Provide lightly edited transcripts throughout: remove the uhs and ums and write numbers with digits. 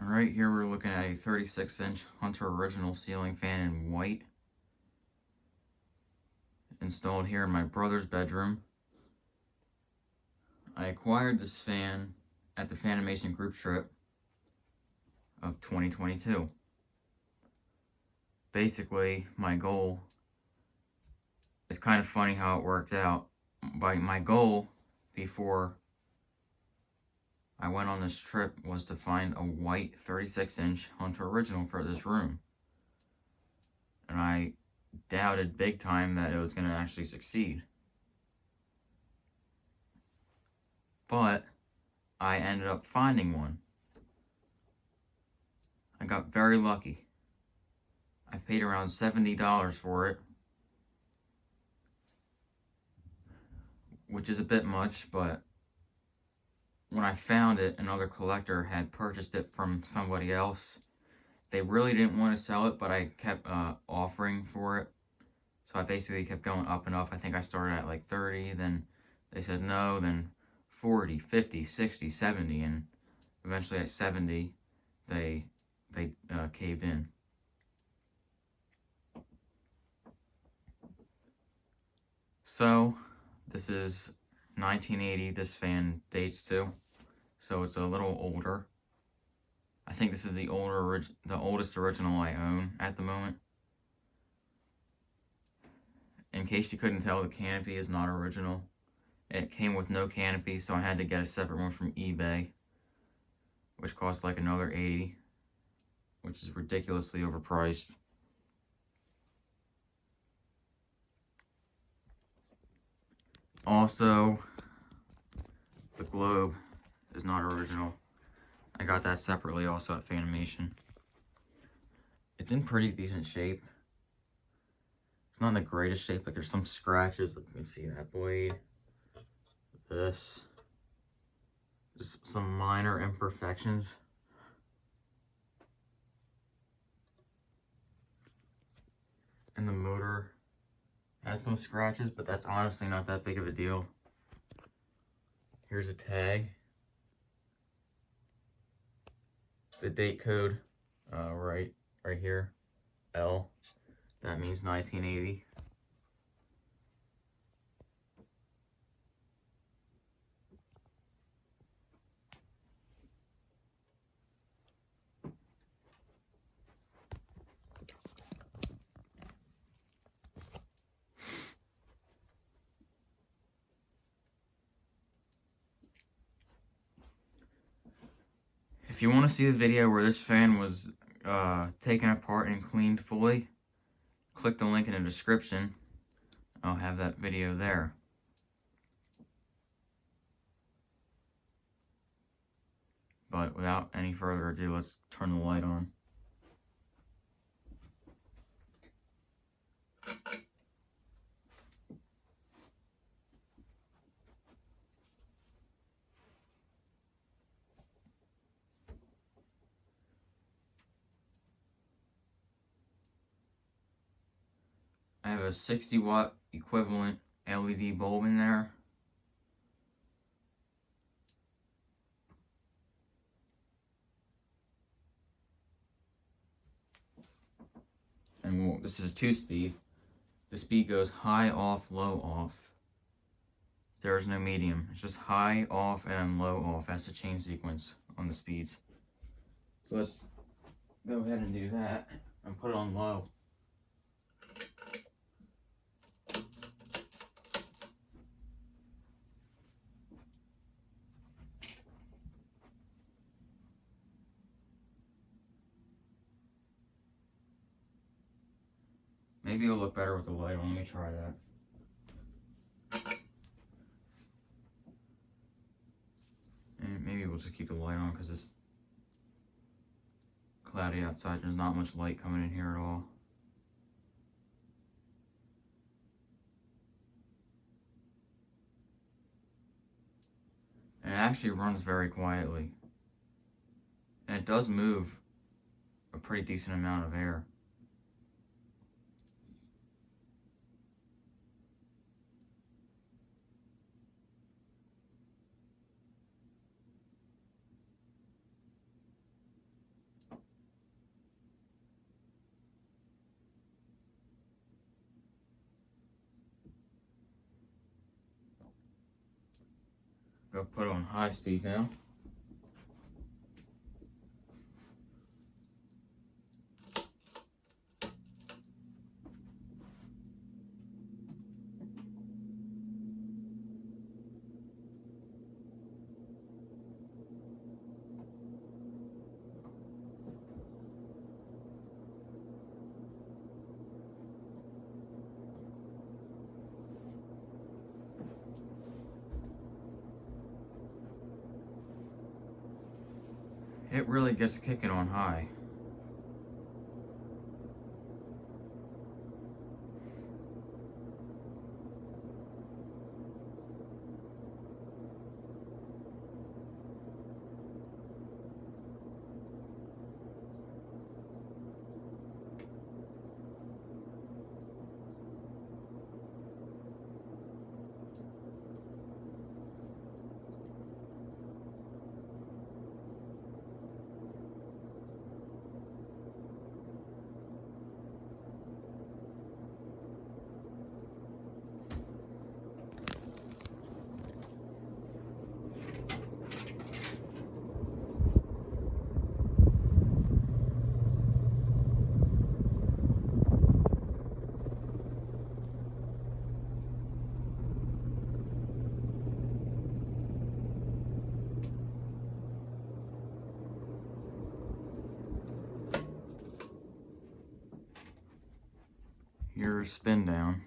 Alright, here we're looking at a 36-inch Hunter Original ceiling fan in white. Installed here in my brother's bedroom. I acquired this fan at the Fanimation group trip of 2022. Basically, my goal is kind of funny how it worked out. My goal before I went on this trip was to find a white 36-inch Hunter Original for this room. And I doubted big time that it was going to actually succeed. But I ended up finding one. I got very lucky. I paid around $70 for it, which is a bit much, but when I found it, another collector had purchased it from somebody else. They really didn't want to sell it, but I kept offering for it. So I basically kept going up and up. I think I started at like 30, then they said no, then 40, 50, 60, 70, and eventually at 70, they caved in. So this is 1980, this fan dates to, so it's a little older. I think this is the oldest original I own at the moment. In case you couldn't tell, the canopy is not original. It came with no canopy, so I had to get a separate one from eBay, which cost like another $80, which is ridiculously overpriced. Also, the globe is not original. I got that separately also at Fanimation. It's in pretty decent shape. It's not in the greatest shape, like there's some scratches. You can see that blade. This. Just some minor imperfections. And the motor has some scratches, but that's honestly not that big of a deal. Here's a tag. The date code, right here, L. That means 1980. If you want to see the video where this fan was taken apart and cleaned fully, click the link in the description. I'll have that video there. But without any further ado, let's turn the light on. I have a 60-watt equivalent LED bulb in there. And this is 2-speed. The speed goes high, off, low, off. There is no medium. It's just high, off, and low, off. That's the chain sequence on the speeds. So let's go ahead and do that and put it on low. Maybe it'll look better with the light on. Let me try that. And maybe we'll just keep the light on because it's cloudy outside. There's not much light coming in here at all. And it actually runs very quietly. And it does move a pretty decent amount of air. Go put it on high speed now. It really gets kicking on high. Here's spin down.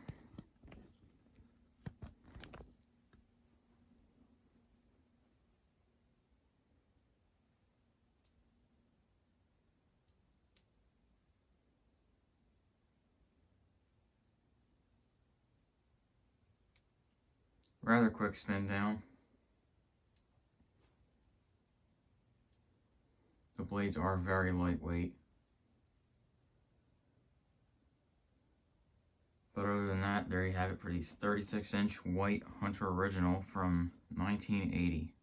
Rather quick spin down. The blades are very lightweight. But other than that, there you have it for these 36-inch white Hunter Original from 1980.